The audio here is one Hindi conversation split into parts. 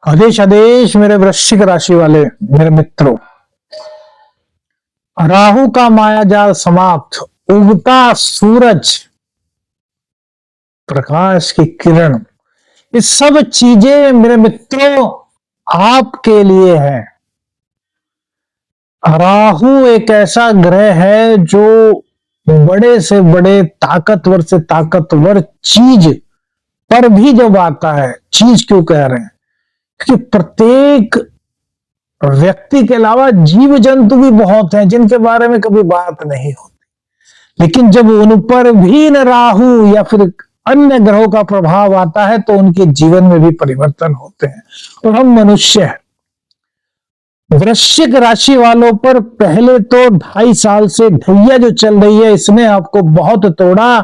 आदेश आदेश मेरे वृश्चिक राशि वाले मेरे मित्रों, राहु का मायाजाल समाप्त। उगता सूरज, प्रकाश की किरण, ये सब चीजें मेरे मित्रों आपके लिए है। राहु एक ऐसा ग्रह है जो बड़े से बड़े, ताकतवर से ताकतवर चीज पर भी जब आता है, चीज क्यों कह रहे हैं, क्योंकि प्रत्येक व्यक्ति के अलावा जीव जंतु भी बहुत हैं जिनके बारे में कभी बात नहीं होती, लेकिन जब उन पर भी न राहु या फिर अन्य ग्रहों का प्रभाव आता है तो उनके जीवन में भी परिवर्तन होते हैं। और हम मनुष्य हैं। वृश्चिक राशि वालों पर पहले तो 2.5 साल से ढैया जो चल रही है, इसने आपको बहुत तोड़ा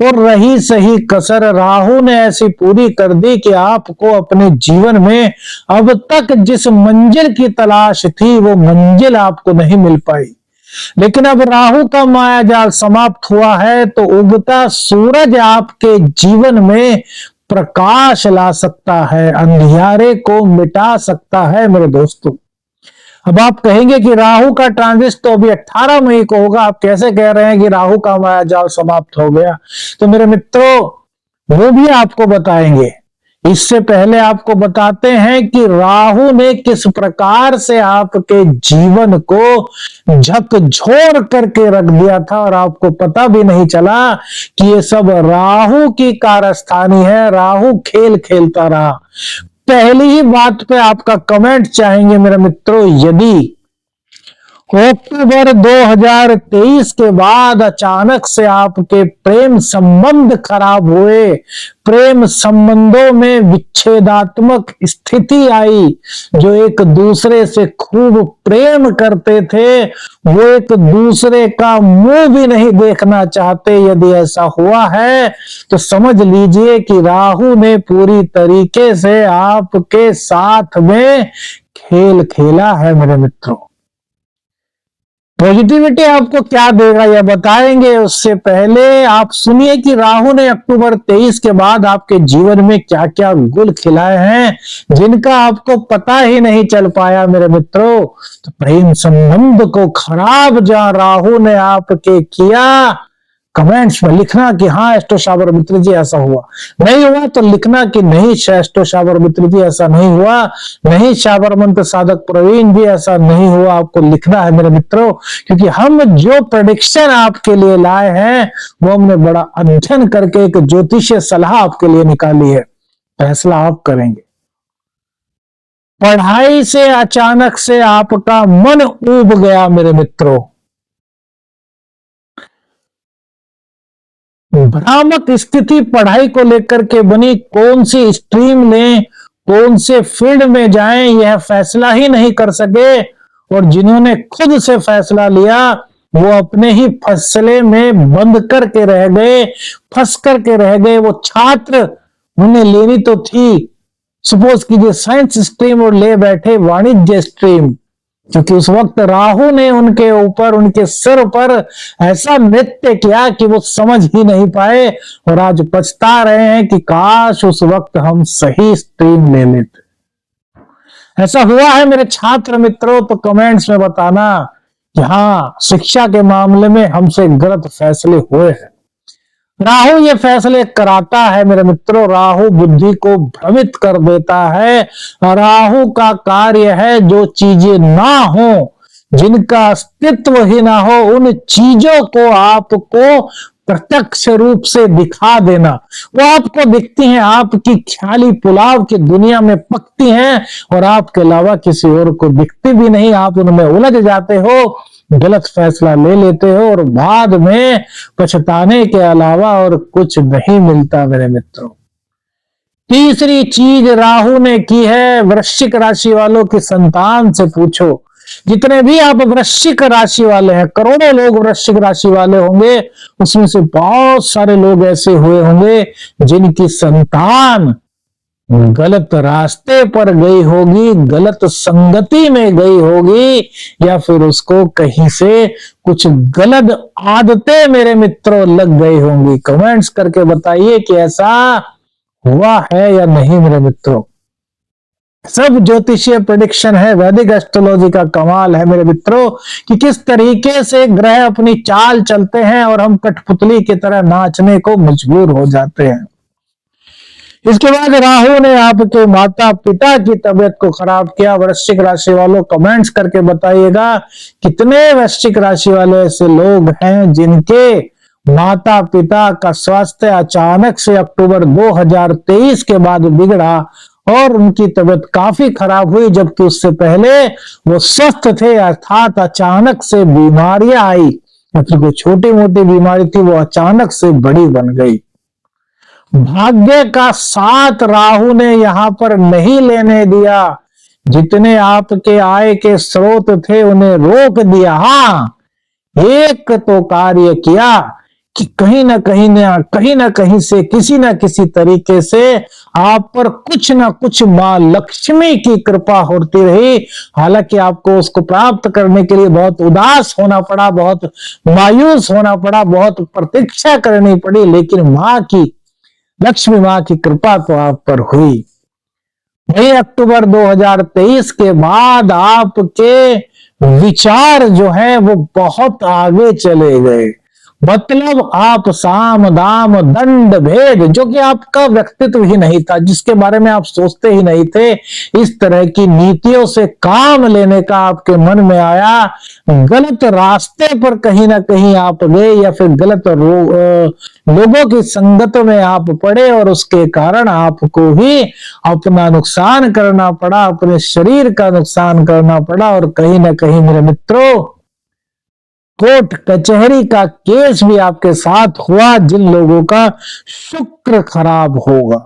और रही सही कसर राहु ने ऐसी पूरी कर दी कि आपको अपने जीवन में अब तक जिस मंजिल की तलाश थी वो मंजिल आपको नहीं मिल पाई। लेकिन अब राहु का मायाजाल समाप्त हुआ है तो उगता सूरज आपके जीवन में प्रकाश ला सकता है, अंधियारे को मिटा सकता है मेरे दोस्तों। अब आप कहेंगे कि राहु का ट्रांजिट तो अभी 18 मई को होगा, आप कैसे कह रहे हैं कि राहु का मायाजाल समाप्त हो गया? तो मेरे मित्रों, वो भी आपको बताएंगे। इससे पहले आपको बताते हैं कि राहु ने किस प्रकार से आपके जीवन को झकझोर करके रख दिया था और आपको पता भी नहीं चला कि ये सब राहु की कारस्तानी है। राहु खेल खेलता रहा। पहली ही बात पे आपका कमेंट चाहेंगे मेरे मित्रों। यदि अक्टूबर 2023 के बाद अचानक से आपके प्रेम संबंध खराब हुए, प्रेम संबंधों में विच्छेदात्मक स्थिति आई, जो एक दूसरे से खूब प्रेम करते थे वो एक दूसरे का मुंह भी नहीं देखना चाहते, यदि ऐसा हुआ है तो समझ लीजिए कि राहु ने पूरी तरीके से आपके साथ में खेल खेला है मेरे मित्रों। पॉजिटिविटी आपको क्या देगा यह बताएंगे। उससे पहले आप सुनिए कि राहु ने अक्टूबर 23 के बाद आपके जीवन में क्या क्या गुल खिलाए हैं जिनका आपको पता ही नहीं चल पाया मेरे मित्रों। तो प्रेम संबंध को खराब जहां राहु ने आपके किया, कमेंट्स में लिखना कि हाँ एस्ट्रो शाबर मित्र जी ऐसा हुआ। नहीं हुआ तो लिखना कि नहीं एस्ट्रो शाबर मित्र जी ऐसा नहीं हुआ, नहीं शाबर मंत्र साधक प्रवीण जी ऐसा नहीं हुआ। आपको लिखना है मेरे मित्रों, क्योंकि हम जो प्रेडिक्शन आपके लिए लाए हैं वो हमने बड़ा अध्ययन करके एक ज्योतिषीय सलाह आपके लिए निकाली है। फैसला आप करेंगे। पढ़ाई से अचानक से आपका मन ऊब गया मेरे मित्रों। भ्रामक स्थिति पढ़ाई को लेकर के बनी। कौन सी स्ट्रीम लें, कौन से फील्ड में जाएं, यह फैसला ही नहीं कर सके। और जिन्होंने खुद से फैसला लिया वो अपने ही फैसले में बंद करके रह गए, फंस करके रह गए। वो छात्र, उन्हें लेनी तो थी सपोज कीजिए साइंस स्ट्रीम और ले बैठे वाणिज्य स्ट्रीम, क्योंकि उस वक्त राहु ने उनके ऊपर, उनके सिर पर ऐसा नृत्य किया कि वो समझ ही नहीं पाए और आज पछता रहे हैं कि काश उस वक्त हम सही स्ट्रीम ले लेते। ऐसा हुआ है मेरे छात्र मित्रों? तो कमेंट्स में बताना कि हाँ शिक्षा के मामले में हमसे गलत फैसले हुए हैं। राहु ये फैसले कराता है मेरे मित्रों। राहु बुद्धि को भ्रमित कर देता है। राहु का कार्य है जो चीजें ना हो, जिनका अस्तित्व ही ना हो, उन चीजों को आपको प्रत्यक्ष रूप से दिखा देना। वो आपको दिखती हैं, आपकी ख्याली पुलाव की दुनिया में पकती हैं और आपके अलावा किसी और को दिखती भी नहीं। आप उनमें उलझ जाते हो, गलत फैसला ले लेते हो और बाद में पछताने के अलावा और कुछ नहीं मिलता मेरे मित्रों। तीसरी चीज राहु ने की है, वृश्चिक राशि वालों की संतान से पूछो। जितने भी आप वृश्चिक राशि वाले हैं, करोड़ों लोग वृश्चिक राशि वाले होंगे, उसमें से बहुत सारे लोग ऐसे हुए होंगे जिनकी संतान गलत रास्ते पर गई होगी, गलत संगति में गई होगी, या फिर उसको कहीं से कुछ गलत आदतें मेरे मित्रों लग गई होंगी। कमेंट्स करके बताइए कि ऐसा हुआ है या नहीं मेरे मित्रों। सब ज्योतिषीय प्रेडिक्शन है, वैदिक एस्ट्रोलॉजी का कमाल है मेरे मित्रों कि किस तरीके से ग्रह अपनी चाल चलते हैं और हम कठपुतली की तरह नाचने को मजबूर हो जाते हैं। इसके बाद राहु ने आपके माता पिता की तबीयत को खराब किया। वृश्चिक राशि वालों कमेंट्स करके बताइएगा कितने वृश्चिक राशि वाले ऐसे लोग हैं जिनके माता पिता का स्वास्थ्य अचानक से अक्टूबर 2023 के बाद बिगड़ा और उनकी तबीयत काफी खराब हुई, जबकि उससे पहले वो स्वस्थ थे, अर्थात अचानक से बीमारियां आई या फिर कोई छोटी मोटी बीमारी थी वो अचानक से बड़ी बन गई। भाग्य का साथ राहु ने यहां पर नहीं लेने दिया, जितने आपके आय के स्रोत थे उन्हें रोक दिया। हाँ, एक तो कार्य किया कि कहीं ना कहीं से किसी ना किसी तरीके से आप पर कुछ ना कुछ मां लक्ष्मी की कृपा होती रही। हालांकि आपको उसको प्राप्त करने के लिए बहुत उदास होना पड़ा, बहुत मायूस होना पड़ा, बहुत प्रतीक्षा करनी पड़ी, लेकिन मां की, लक्ष्मी मां की कृपा तो आप पर हुई। वही अक्टूबर 2023 के बाद आपके विचार जो है वो बहुत आगे चले गए। मतलब आप साम दाम दंड भेद, जो कि आपका व्यक्तित्व ही नहीं था, जिसके बारे में आप सोचते ही नहीं थे, इस तरह की नीतियों से काम लेने का आपके मन में आया। गलत रास्ते पर कहीं ना कहीं आप गए या फिर गलत लोगों की संगत में आप पड़े और उसके कारण आपको ही अपना नुकसान करना पड़ा, अपने शरीर का नुकसान करना पड़ा। और कहीं ना कहीं मेरे मित्रों कोर्ट कचहरी का केस भी आपके साथ हुआ, जिन लोगों का शुक्र खराब होगा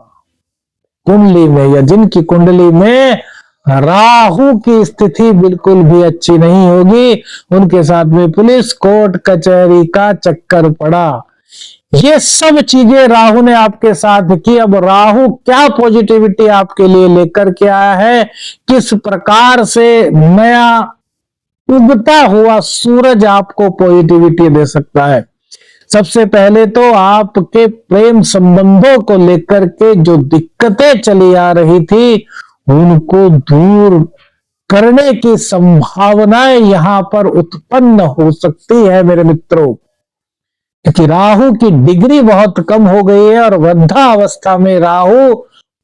कुंडली में या जिनकी कुंडली में राहु की स्थिति बिल्कुल भी अच्छी नहीं होगी, उनके साथ में पुलिस कोर्ट कचहरी का चक्कर पड़ा। ये सब चीजें राहु ने आपके साथ की। अब राहु क्या पॉजिटिविटी आपके लिए लेकर के आया है, किस प्रकार से नया उगता हुआ सूरज आपको पॉजिटिविटी दे सकता है। सबसे पहले तो आपके प्रेम संबंधों को लेकर के जो दिक्कतें चली आ रही थी उनको दूर करने की संभावनाएं यहां पर उत्पन्न हो सकती है मेरे मित्रों, क्योंकि राहु की डिग्री बहुत कम हो गई है और वृद्धावस्था में राहु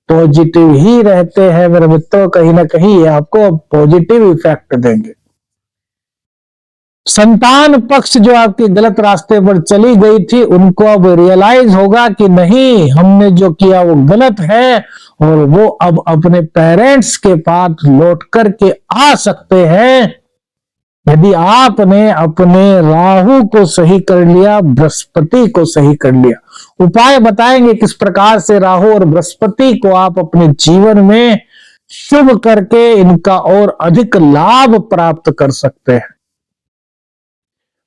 पॉजिटिव ही रहते हैं मेरे मित्रों। कहीं ना कहीं ये आपको पॉजिटिव इफेक्ट देंगे। संतान पक्ष जो आपके गलत रास्ते पर चली गई थी उनको अब रियलाइज होगा कि नहीं, हमने जो किया वो गलत है और वो अब अपने पेरेंट्स के पास लौट करके आ सकते हैं यदि आपने अपने राहु को सही कर लिया, बृहस्पति को सही कर लिया। उपाय बताएंगे किस प्रकार से राहु और बृहस्पति को आप अपने जीवन में शुभ करके इनका और अधिक लाभ प्राप्त कर सकते हैं।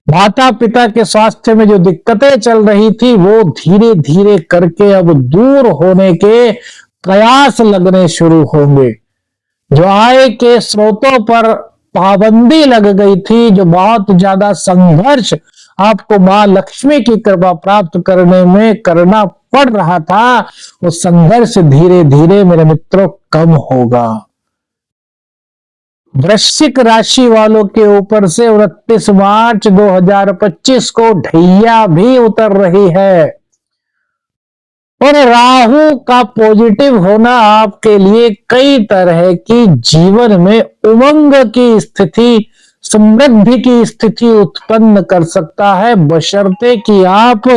माता पिता के स्वास्थ्य में जो दिक्कतें चल रही थी वो धीरे धीरे करके अब दूर होने के प्रयास लगने शुरू होंगे। जो आय के स्रोतों पर पाबंदी लग गई थी, जो बहुत ज्यादा संघर्ष आपको मां लक्ष्मी की कृपा प्राप्त करने में करना पड़ रहा था, वो संघर्ष धीरे धीरे मेरे मित्रों कम होगा। वृश्चिक राशि वालों के ऊपर से 29 मार्च 2025 को ढैया भी उतर रही है और राहु का पॉजिटिव होना आपके लिए कई तरह की जीवन में उमंग की स्थिति, समृद्धि की स्थिति उत्पन्न कर सकता है, बशर्ते कि आप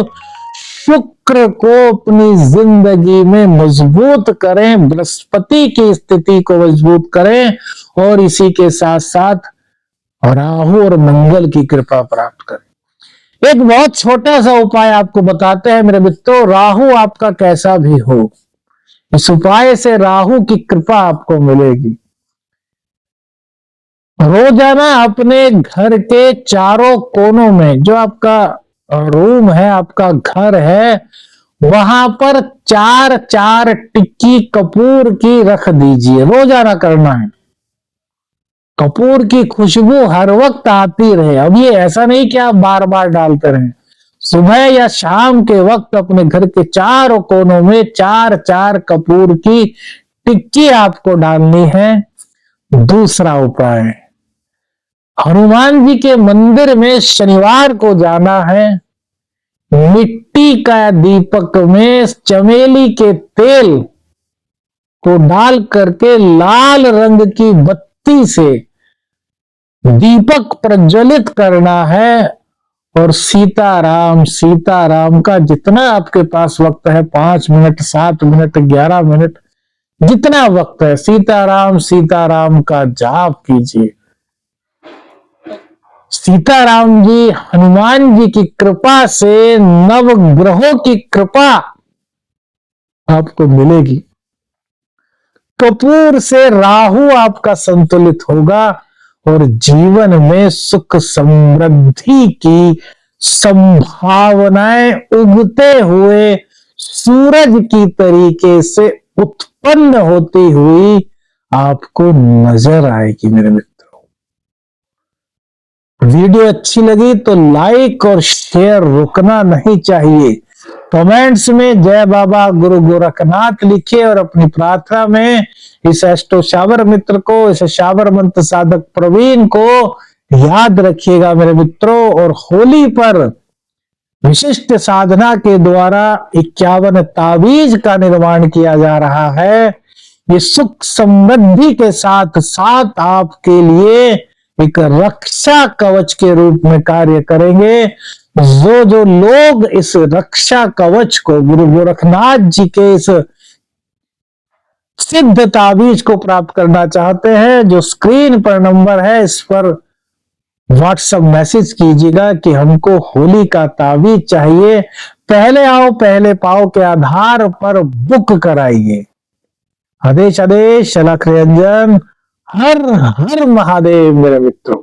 शुक्र को अपनी जिंदगी में मजबूत करें, बृहस्पति की स्थिति को मजबूत करें और इसी के साथ साथ राहु और मंगल की कृपा प्राप्त करें। एक बहुत छोटा सा उपाय आपको बताते हैं मेरे मित्रों। राहु आपका कैसा भी हो, इस उपाय से राहु की कृपा आपको मिलेगी। रोजाना अपने घर के चारों कोनों में, जो आपका रूम है, आपका घर है, वहां पर 4-4 टिक्की कपूर की रख दीजिए। रोजाना करना है। कपूर की खुशबू हर वक्त आती रहे। अब ये ऐसा नहीं कि आप बार बार डालते रहें। सुबह या शाम के वक्त अपने घर के चारों कोनों में 4-4 कपूर की टिक्की आपको डालनी है। दूसरा उपाय, हनुमान जी के मंदिर में शनिवार को जाना है, मिट्टी का दीपक में चमेली के तेल को डाल करके लाल रंग की बत्ती से दीपक प्रज्वलित करना है और सीताराम सीताराम का जितना आपके पास वक्त है, 5 मिनट, 7 मिनट, 11 मिनट, जितना वक्त है, सीताराम सीताराम का जाप कीजिए। सीताराम जी, हनुमान जी की कृपा से नवग्रहों की कृपा आपको मिलेगी। कपूर से राहु आपका संतुलित होगा और जीवन में सुख समृद्धि की संभावनाएं उगते हुए सूरज की तरीके से उत्पन्न होती हुई आपको नजर आएगी। मेरे मित्रों, वीडियो अच्छी लगी तो लाइक और शेयर रुकना नहीं चाहिए। कमेंट्स में जय बाबा गुरु गोरखनाथ लिखिए और अपनी प्रार्थना में इस एस्ट्रो शावर मित्र को, इस शावर मंत्र साधक प्रवीण को याद रखिएगा मेरे मित्रों। और होली पर विशिष्ट साधना के द्वारा 51 तावीज का निर्माण किया जा रहा है। ये सुख समृद्धि के साथ साथ आपके लिए एक रक्षा कवच के रूप में कार्य करेंगे। जो लोग इस रक्षा कवच को, गुरु गोरखनाथ जी के इस सिद्ध ताबीज को प्राप्त करना चाहते हैं, जो स्क्रीन पर नंबर है, इस पर व्हाट्सएप मैसेज कीजिएगा कि हमको होली का ताबीज चाहिए। पहले आओ पहले पाओ के आधार पर बुक कराइए। आदेश आदेश, अलख निरंजन, हर हर महादेव मेरे मित्रों।